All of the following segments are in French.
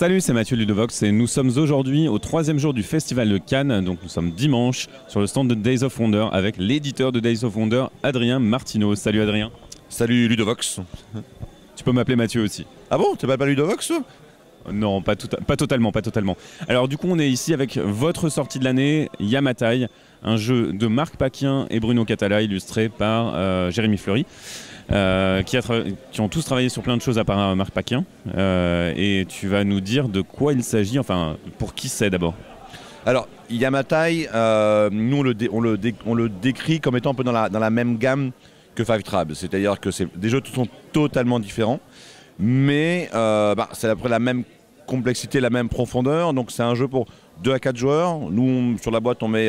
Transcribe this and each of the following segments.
Salut, c'est Mathieu Ludovox et nous sommes aujourd'hui au 3e jour du Festival de Cannes. Donc nous sommes dimanche sur le stand de Days of Wonder avec l'éditeur de Days of Wonder, Adrien Martineau. Salut Adrien. Salut Ludovox. Tu peux m'appeler Mathieu aussi. Ah bon, t'es pas Ludovox toi? Non, pas totalement. Alors du coup, on est ici avec votre sortie de l'année, Yamatai, un jeu de Marc Paquin et Bruno Catala, illustré par Jérémy Fleury, qui ont tous travaillé sur plein de choses à part Marc Paquin. Et tu vas nous dire de quoi il s'agit, enfin, pour qui c'est d'abord. Alors, Yamatai, nous on le décrit comme étant un peu dans la même gamme que Five Tribes, c'est-à-dire que des jeux qui sont totalement différents. Mais c'est à peu près la même complexité, la même profondeur. Donc c'est un jeu pour 2 à 4 joueurs. Nous, sur la boîte, on met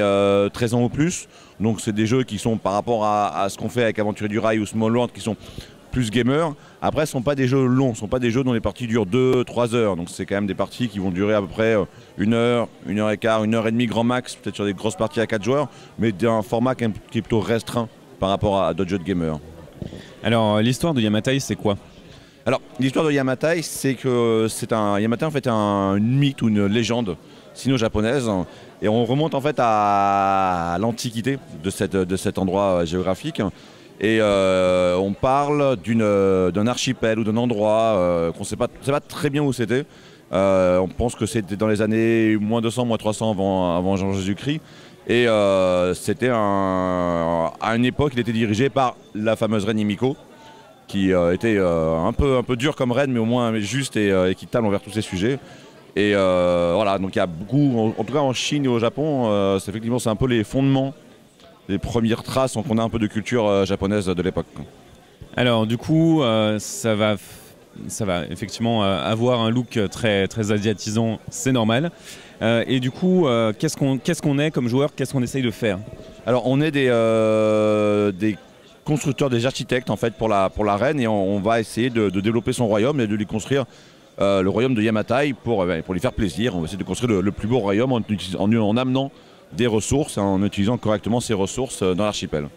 13 ans ou plus. Donc c'est des jeux qui sont par rapport à ce qu'on fait avec Aventurier du Rail ou Small World, qui sont plus gamers. Après, ce ne sont pas des jeux longs. Ce ne sont pas des jeux dont les parties durent 2-3 heures. Donc c'est quand même des parties qui vont durer à peu près 1 heure, 1 heure et quart, 1 heure et demie grand max, peut-être sur des grosses parties à 4 joueurs, mais d'un format qui est plutôt restreint par rapport à d'autres jeux de gamers. Alors l'histoire de Yamatai, c'est quoi ? Alors, l'histoire de Yamatai, c'est que Yamatai en fait un mythe ou une légende sino-japonaise, et on remonte en fait à l'antiquité de cet endroit géographique, et on parle d'un archipel ou d'un endroit qu'on ne sait pas très bien où c'était. On pense que c'était dans les années moins 200, moins 300 avant Jésus-Christ, et c'était à une époque, il était dirigé par la fameuse reine Himiko, qui était un peu dur comme reine, mais au moins juste et équitable envers tous ces sujets. Et voilà, donc il y a beaucoup, en tout cas en Chine et au Japon, effectivement c'est un peu les fondements, les premières traces qu'on a un peu de culture japonaise de l'époque. Alors du coup, ça va effectivement avoir un look très asiatisant, c'est normal. Et du coup, qu'est-ce qu'on est comme joueur, qu'est-ce qu'on essaye de faire? Alors on est des constructeurs, des architectes en fait pour la reine, et on va essayer de développer son royaume et de lui construire le royaume de Yamatai pour lui faire plaisir. On va essayer de construire le plus beau royaume en amenant des ressources, en utilisant correctement ces ressources dans l'archipel.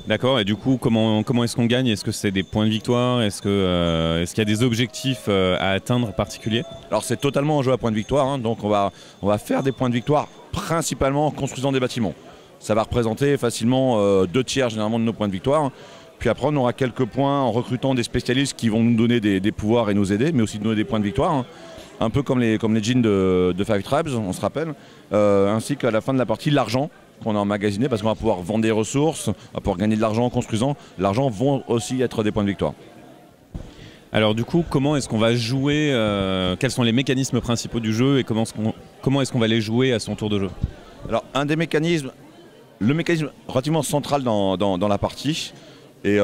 D'accord, et du coup comment est-ce qu'on gagne? Est-ce que c'est des points de victoire? Est-ce qu'il y a des objectifs à atteindre particuliers? Alors c'est totalement un jeu à points de victoire, hein, donc on va faire des points de victoire principalement en construisant des bâtiments. Ça va représenter facilement 2/3 généralement de nos points de victoire. Puis après, on aura quelques points en recrutant des spécialistes qui vont nous donner des pouvoirs et nous aider, mais aussi nous donner des points de victoire, hein. Un peu comme les jeans de Five Tribes, on se rappelle. Ainsi qu'à la fin de la partie, l'argent qu'on a emmagasiné, parce qu'on va pouvoir vendre des ressources, on va pouvoir gagner de l'argent en construisant. L'argent vont aussi être des points de victoire. Alors du coup, comment est-ce qu'on va jouer quels sont les mécanismes principaux du jeu et comment est-ce qu'on va les jouer à son tour de jeu? Alors, le mécanisme relativement central dans la partie, et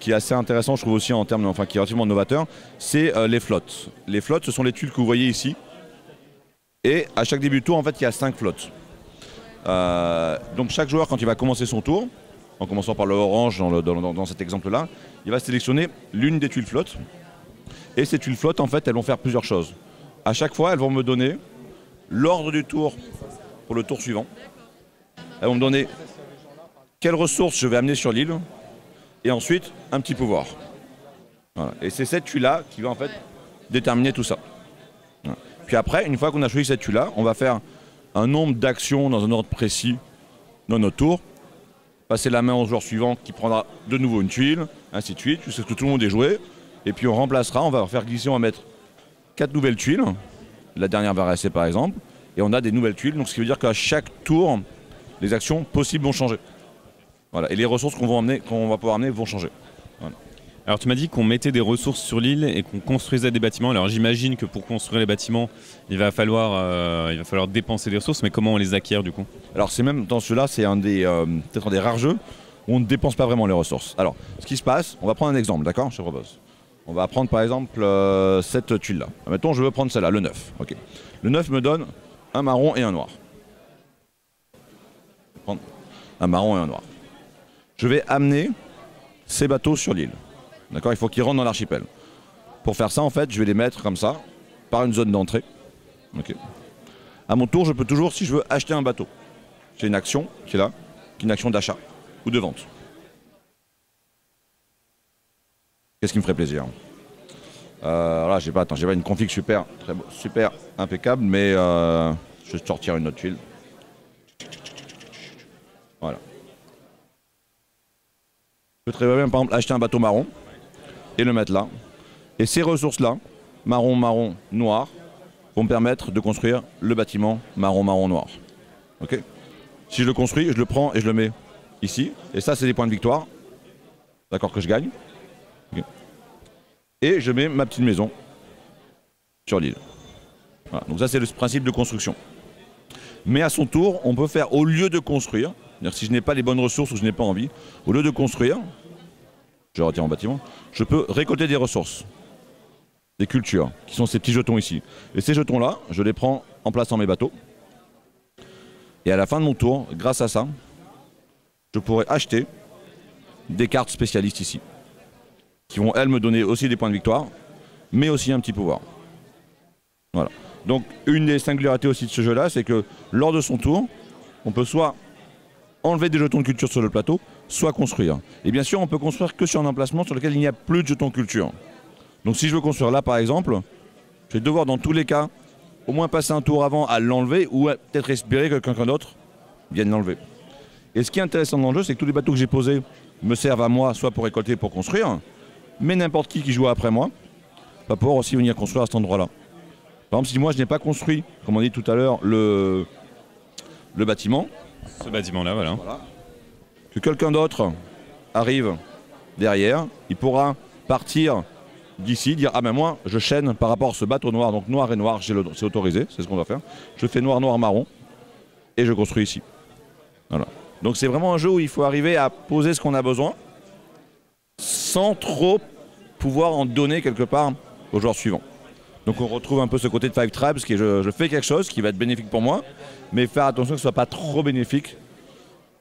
qui est assez intéressant je trouve aussi qui est relativement novateur, c'est les flottes. Les flottes, ce sont les tuiles que vous voyez ici, et à chaque début de tour en fait il y a 5 flottes. Donc chaque joueur, quand il va commencer son tour, en commençant par le orange dans cet exemple là, il va sélectionner l'une des tuiles flottes, et ces tuiles flottes en fait elles vont faire plusieurs choses. À chaque fois elles vont me donner l'ordre du tour pour le tour suivant. Elles vont me donner quelles ressources je vais amener sur l'île, et ensuite un petit pouvoir. Voilà. Et c'est cette tuile-là qui va en fait déterminer tout ça. Voilà. Puis après, une fois qu'on a choisi cette tuile-là, on va faire un nombre d'actions dans un ordre précis dans notre tour, passer la main au joueur suivant qui prendra de nouveau une tuile, ainsi de suite, jusqu'à ce que tout le monde ait joué. Et puis on remplacera, on va faire glisser, on va mettre 4 nouvelles tuiles. La dernière va rester par exemple, et on a des nouvelles tuiles. Donc ce qui veut dire qu'à chaque tour, les actions possibles vont changer. Voilà. Et les ressources qu'on va pouvoir amener vont changer. Voilà. Alors tu m'as dit qu'on mettait des ressources sur l'île et qu'on construisait des bâtiments. Alors j'imagine que pour construire les bâtiments, il va falloir dépenser des ressources, mais comment on les acquiert du coup? Alors c'est même dans ceux-là, c'est peut-être un des rares jeux où on ne dépense pas vraiment les ressources. Alors ce qui se passe, on va prendre un exemple, d'accord? Je te propose. On va prendre par exemple cette tuile-là. Mettons, je veux prendre celle-là, le 9. Okay. Le 9 me donne un marron et un noir. Prendre un marron et un noir. Je vais amener ces bateaux sur l'île. D'accord, il faut qu'ils rentrent dans l'archipel. Pour faire ça, en fait, je vais les mettre comme ça, par une zone d'entrée. Okay. À mon tour, je peux toujours, si je veux, acheter un bateau. J'ai une action qui est là, qui est une action d'achat ou de vente. Qu'est-ce qui me ferait plaisir? Là, j'ai pas une config super impeccable, mais je vais sortir une autre tuile. Voilà. Je peux très bien, par exemple, acheter un bateau marron et le mettre là. Et ces ressources-là, marron, marron, noir, vont me permettre de construire le bâtiment marron, marron, noir. Ok. Si je le construis, je le prends et je le mets ici. Et ça, c'est des points de victoire. D'accord, que je gagne. Okay. Et je mets ma petite maison sur l'île. Voilà. Donc ça, c'est le principe de construction. Mais à son tour, on peut faire, au lieu de construire, c'est-à-dire si je n'ai pas les bonnes ressources ou je n'ai pas envie, au lieu de construire, je retire mon bâtiment, je peux récolter des ressources, des cultures, qui sont ces petits jetons ici. Et ces jetons-là, je les prends en plaçant mes bateaux. Et à la fin de mon tour, grâce à ça, je pourrais acheter des cartes spécialistes ici, qui vont, elles, me donner aussi des points de victoire, mais aussi un petit pouvoir. Voilà. Donc, une des singularités aussi de ce jeu-là, c'est que lors de son tour, on peut soit enlever des jetons de culture sur le plateau, soit construire. Et bien sûr, on peut construire que sur un emplacement sur lequel il n'y a plus de jetons de culture. Donc si je veux construire là, par exemple, je vais devoir dans tous les cas au moins passer un tour avant à l'enlever ou peut-être espérer que quelqu'un d'autre vienne l'enlever. Et ce qui est intéressant dans le jeu, c'est que tous les bateaux que j'ai posés me servent à moi, soit pour récolter, pour construire, mais n'importe qui joue après moi va pouvoir aussi venir construire à cet endroit-là. Par exemple, si moi je n'ai pas construit, comme on dit tout à l'heure, le bâtiment, ce bâtiment-là, voilà. Que quelqu'un d'autre arrive derrière, il pourra partir d'ici, dire ah ben moi je chaîne par rapport à ce bateau noir, donc noir et noir, c'est autorisé, c'est ce qu'on doit faire. Je fais noir, noir, marron et je construis ici. Voilà. Donc c'est vraiment un jeu où il faut arriver à poser ce qu'on a besoin sans trop pouvoir en donner quelque part aux joueurs suivants. Donc on retrouve un peu ce côté de Five Tribes qui est je fais quelque chose qui va être bénéfique pour moi, mais faire attention que ce ne soit pas trop bénéfique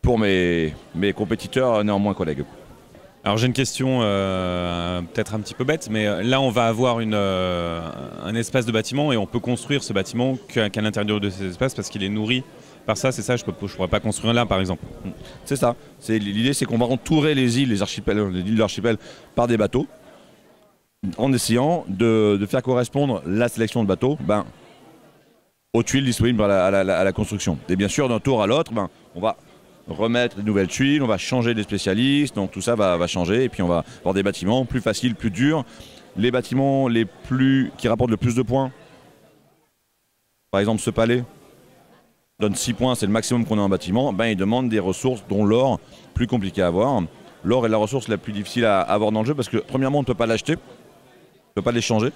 pour mes compétiteurs, néanmoins collègues. Alors j'ai une question peut-être un petit peu bête, mais là on va avoir un espace de bâtiment et on peut construire ce bâtiment qu'à l'intérieur de cet espace parce qu'il est nourri par ça, c'est ça, je ne pourrais pas construire là par exemple. C'est ça, l'idée c'est qu'on va entourer les îles, les îles de l'archipel par des bateaux en essayant de faire correspondre la sélection de bateaux aux tuiles disponibles à la construction. Et bien sûr d'un tour à l'autre, on va remettre de nouvelles tuiles, on va changer les spécialistes, donc tout ça va changer et puis on va avoir des bâtiments plus faciles, plus durs. Les bâtiments qui rapportent le plus de points, par exemple ce palais donne 6 points, c'est le maximum qu'on a en bâtiment, il demande des ressources dont l'or, plus compliqué à avoir. L'or est la ressource la plus difficile à avoir dans le jeu parce que premièrement on ne peut pas l'acheter, on ne peut pas l'échanger.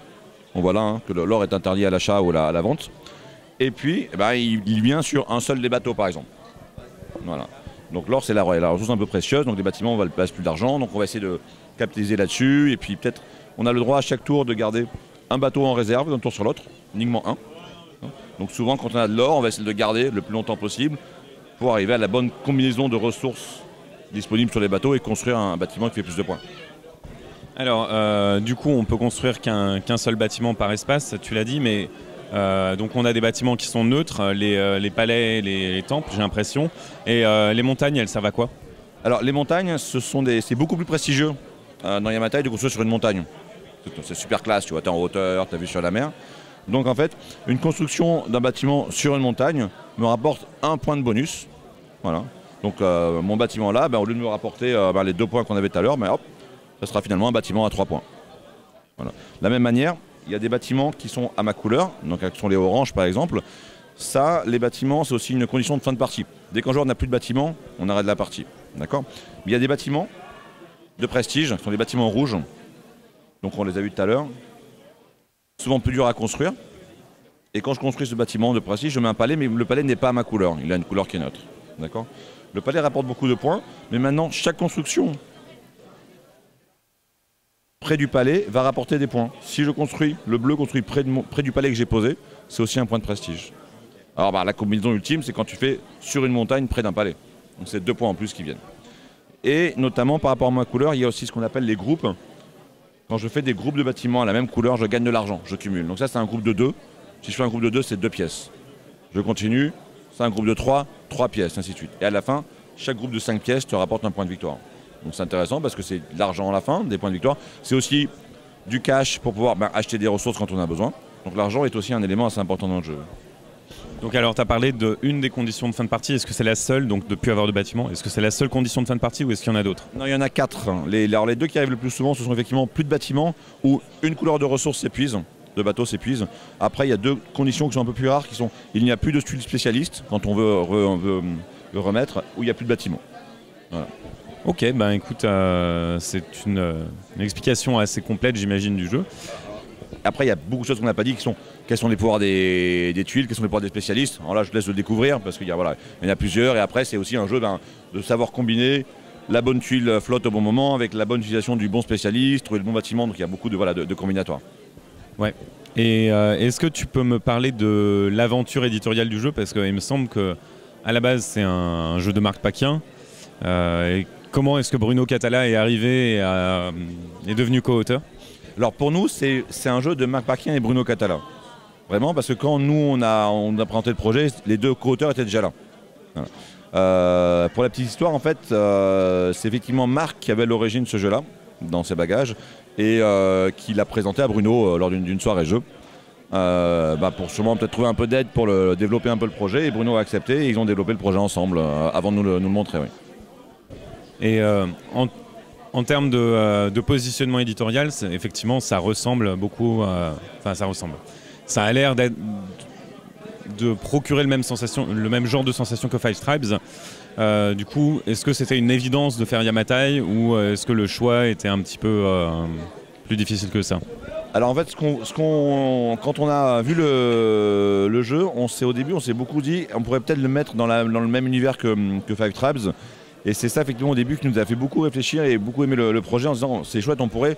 On voit là que l'or est interdit à l'achat ou à la vente. Et puis il vient sur un seul des bateaux par exemple. Voilà. Donc l'or c'est la ressource un peu précieuse, donc les bâtiments on va placer plus d'argent, donc on va essayer de capitaliser là-dessus, et puis peut-être on a le droit à chaque tour de garder un bateau en réserve d'un tour sur l'autre, uniquement un. Donc souvent quand on a de l'or, on va essayer de le garder le plus longtemps possible pour arriver à la bonne combinaison de ressources disponibles sur les bateaux et construire un bâtiment qui fait plus de points. Alors du coup on peut construire qu'un seul bâtiment par espace, tu l'as dit, mais donc on a des bâtiments qui sont neutres, les palais, les temples, j'ai l'impression. Et les montagnes, elles servent à quoi? Alors les montagnes, c'est beaucoup plus prestigieux dans Yamatai de construire sur une montagne. C'est super classe, tu vois, t'es en hauteur, t'as vue sur la mer. Donc en fait, une construction d'un bâtiment sur une montagne me rapporte un point de bonus. Voilà. Donc mon bâtiment là, au lieu de me rapporter les 2 points qu'on avait tout à l'heure, hop, ça sera finalement un bâtiment à 3 points. Voilà. De la même manière, il y a des bâtiments qui sont à ma couleur, donc qui sont les oranges par exemple. Ça, les bâtiments, c'est aussi une condition de fin de partie. Dès qu'un joueur n'a plus de bâtiment, on arrête la partie. D'accord ? Mais il y a des bâtiments de prestige, qui sont des bâtiments rouges. Donc on les a vus tout à l'heure. Souvent plus dur à construire. Et quand je construis ce bâtiment de prestige, je mets un palais, mais le palais n'est pas à ma couleur. Il a une couleur qui est neutre. D'accord ? Le palais rapporte beaucoup de points, mais maintenant, chaque construction près du palais va rapporter des points. Si je construis, le bleu construit près du palais que j'ai posé, c'est aussi un point de prestige. Alors la combinaison ultime, c'est quand tu fais sur une montagne près d'un palais. Donc c'est 2 points en plus qui viennent. Et notamment par rapport à ma couleur, il y a aussi ce qu'on appelle les groupes. Quand je fais des groupes de bâtiments à la même couleur, je gagne de l'argent, je cumule. Donc ça c'est un groupe de 2. Si je fais un groupe de 2, c'est 2 pièces. Je continue, c'est un groupe de 3, 3 pièces, ainsi de suite. Et à la fin, chaque groupe de 5 pièces te rapporte un point de victoire. Donc c'est intéressant parce que c'est de l'argent à la fin, des points de victoire. C'est aussi du cash pour pouvoir acheter des ressources quand on a besoin. Donc l'argent est aussi un élément assez important dans le jeu. Donc alors tu as parlé d'une des conditions de fin de partie, est-ce que c'est la seule, donc de ne plus avoir de bâtiment, est-ce que c'est la seule condition de fin de partie ou est-ce qu'il y en a d'autres? Non, il y en a 4. Alors les 2 qui arrivent le plus souvent, ce sont effectivement plus de bâtiments ou une couleur de ressources s'épuise, de bateau s'épuise. Après, il y a 2 conditions qui sont un peu plus rares, qui sont il n'y a plus de tuiles spécialistes quand on veut remettre, ou il n'y a plus de bâtiments. Voilà. Ok, ben écoute, c'est une explication assez complète j'imagine du jeu. Après, il y a beaucoup de choses qu'on n'a pas dit qui sont quels sont les pouvoirs des tuiles, quels sont les pouvoirs des spécialistes. Alors là, je te laisse le découvrir parce qu'il y en a plusieurs. Et après, c'est aussi un jeu de savoir combiner la bonne tuile flotte au bon moment avec la bonne utilisation du bon spécialiste, trouver le bon bâtiment. Donc il y a beaucoup de combinatoires. Ouais. Et est-ce que tu peux me parler de l'aventure éditoriale du jeu? Parce qu'il me semble qu'à la base, c'est un jeu de Marc Paquin. Et comment est-ce que Bruno Cathala est arrivé et est devenu co-auteur? Alors pour nous, c'est un jeu de Marc Paquin et Bruno Cathala. Vraiment, parce que quand nous, on a présenté le projet, les 2 co-auteurs étaient déjà là. Voilà. Pour la petite histoire, en fait, c'est effectivement Marc qui avait l'origine de ce jeu-là, dans ses bagages, et qui l'a présenté à Bruno lors d'une soirée jeu. Pour sûrement peut-être trouver un peu d'aide pour développer un peu le projet, et Bruno a accepté, et ils ont développé le projet ensemble, avant de nous le montrer. Oui. Et en termes de positionnement éditorial, effectivement, ça ressemble beaucoup. Ça a l'air de procurer le même genre de sensation que Five Tribes. Du coup, est-ce que c'était une évidence de faire Yamatai ou est-ce que le choix était un petit peu plus difficile que ça? Alors en fait, quand on a vu le jeu, au début, on s'est beaucoup dit on pourrait peut-être le mettre dans le même univers que Five Tribes. Et c'est ça effectivement au début qui nous a fait beaucoup réfléchir et beaucoup aimer le projet en se disant c'est chouette, on pourrait,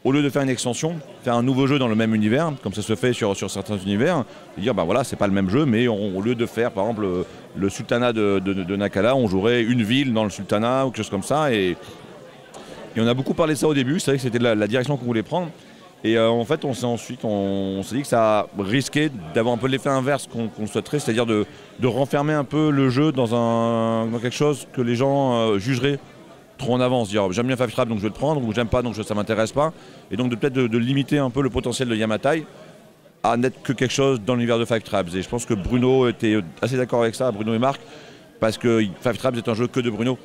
au lieu de faire une extension, faire un nouveau jeu dans le même univers, comme ça se fait sur certains univers, et dire voilà, c'est pas le même jeu, mais au lieu de faire par exemple le sultanat de Nakala, on jouerait une ville dans le sultanat ou quelque chose comme ça. Et on a beaucoup parlé de ça au début, c'est vrai que c'était la direction qu'on voulait prendre. Et en fait, on s'est dit que ça risquait d'avoir un peu l'effet inverse qu'on souhaiterait, c'est-à-dire de renfermer un peu le jeu dans quelque chose que les gens jugeraient trop en avance. Dire j'aime bien Five Tribes donc je vais le prendre, ou j'aime pas donc ça m'intéresse pas. Et donc peut-être de limiter un peu le potentiel de Yamatai à n'être que quelque chose dans l'univers de Five Tribes. Et je pense que Bruno était assez d'accord avec ça, Bruno et Marc, parce que Five Tribes est un jeu que de Bruno.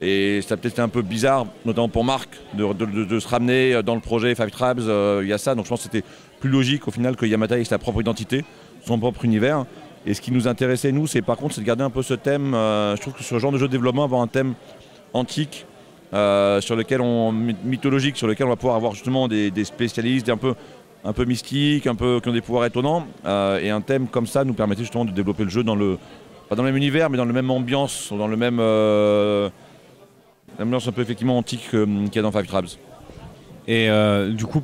Et ça peut-être un peu bizarre, notamment pour Marc, de se ramener dans le projet Five Tribes, il y a ça. Donc je pense que c'était plus logique au final que Yamatai ait sa propre identité, son propre univers. Et ce qui nous intéressait, nous, c'est de garder un peu ce thème. Je trouve que sur ce genre de jeu de développement, avoir un thème antique, mythologique, sur lequel on va pouvoir avoir justement des spécialistes un peu mystiques, qui ont des pouvoirs étonnants. Et un thème comme ça nous permettait justement de développer le jeu pas dans le même univers, mais dans la même ambiance, dans le même... l'ambiance un peu effectivement antique qu'il y a dans Five Tribes. Et du coup,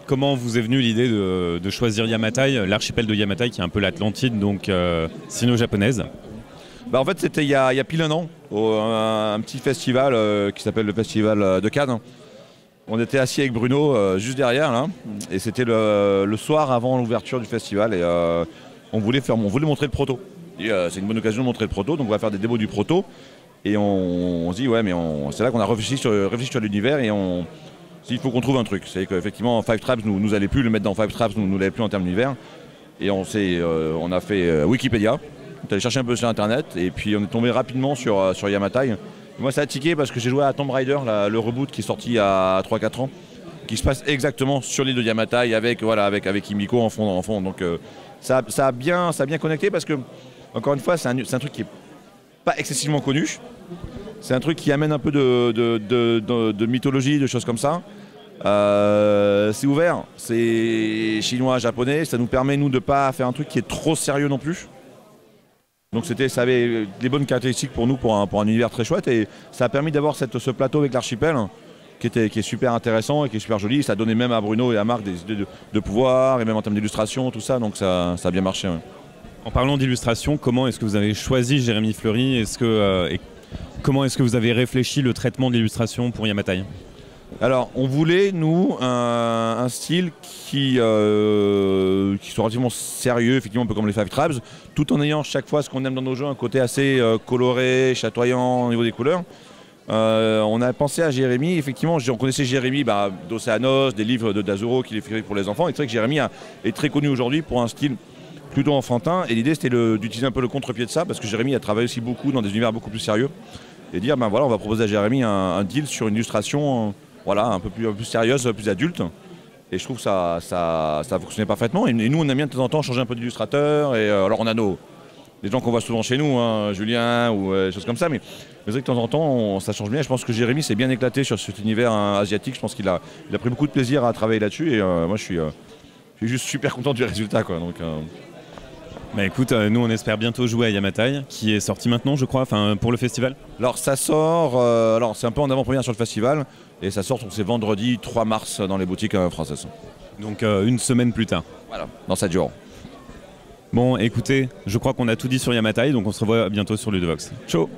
comment vous est venue l'idée de choisir Yamatai, l'archipel de Yamatai qui est un peu l'Atlantide, donc sino-japonaise? En fait, c'était il y a pile un an, un petit festival qui s'appelle le Festival de Cannes. On était assis avec Bruno juste derrière, là, et c'était le soir avant l'ouverture du festival, et on voulait montrer le proto. C'est une bonne occasion de montrer le proto, donc on va faire des démos du proto. Et on se dit, ouais, mais c'est là qu'on a réfléchi sur l'univers et il faut qu'on trouve un truc. C'est qu'effectivement, Five Tribes nous allait plus, le mettre dans Five Tribes nous l'allait plus en termes d'univers. Et on a fait Wikipédia, on est allé chercher un peu sur internet et puis on est tombé rapidement sur Yamatai. Et moi, ça a tiqué parce que j'ai joué à Tomb Raider, le reboot qui est sorti il y a 3-4 ans, qui se passe exactement sur l'île de Yamatai avec Himiko en fond. Donc ça a bien connecté parce que, encore une fois, c'est un truc qui est pas excessivement connu. C'est un truc qui amène un peu de mythologie, de choses comme ça. C'est ouvert, c'est chinois, japonais. Ça nous permet, nous, de ne pas faire un truc qui est trop sérieux non plus. Donc ça avait des bonnes caractéristiques pour nous, pour un univers très chouette. Et ça a permis d'avoir ce plateau avec l'archipel qui est super intéressant et qui est super joli. Ça a donné même à Bruno et à Marc des idées de pouvoir, et même en termes d'illustration, tout ça. Donc ça a bien marché. Ouais. En parlant d'illustration, comment est-ce que vous avez choisi Jérémy Fleury? Comment est-ce que vous avez réfléchi le traitement de l'illustration pour Yamatai? Alors, on voulait, nous, un style qui soit relativement sérieux, effectivement, un peu comme les Five Tribes, tout en ayant chaque fois ce qu'on aime dans nos jeux, un côté assez coloré, chatoyant au niveau des couleurs. On a pensé à Jérémy, effectivement, on connaissait Jérémy d'Océanos, des livres d'Azuro qu'il écrivait pour les enfants. Et c'est vrai que Jérémy est très connu aujourd'hui pour un style plutôt enfantin. Et l'idée c'était d'utiliser un peu le contre-pied de ça, parce que Jérémy a travaillé aussi beaucoup dans des univers beaucoup plus sérieux. Et dire, voilà, on va proposer à Jérémy un deal sur une illustration un peu plus sérieuse, plus adulte. Et je trouve que ça a fonctionné parfaitement. Et nous, on aime bien de temps en temps changer un peu d'illustrateur. Et alors on a des gens qu'on voit souvent chez nous, hein, Julien ou des choses comme ça, mais c'est vrai que de temps en temps, ça change bien. Je pense que Jérémy s'est bien éclaté sur cet univers asiatique. Je pense qu'il a pris beaucoup de plaisir à travailler là-dessus. Et moi, je suis juste super content du résultat, quoi. Donc, Bah écoute, nous on espère bientôt jouer à Yamatai, qui est sorti maintenant, je crois, pour le festival. Alors ça sort, c'est un peu en avant-première sur le festival, et ça sort, c'est vendredi 3 mars dans les boutiques françaises. Donc une semaine plus tard. Voilà, dans 7 jours. Bon, écoutez, je crois qu'on a tout dit sur Yamatai, donc on se revoit bientôt sur Ludovox. Ciao.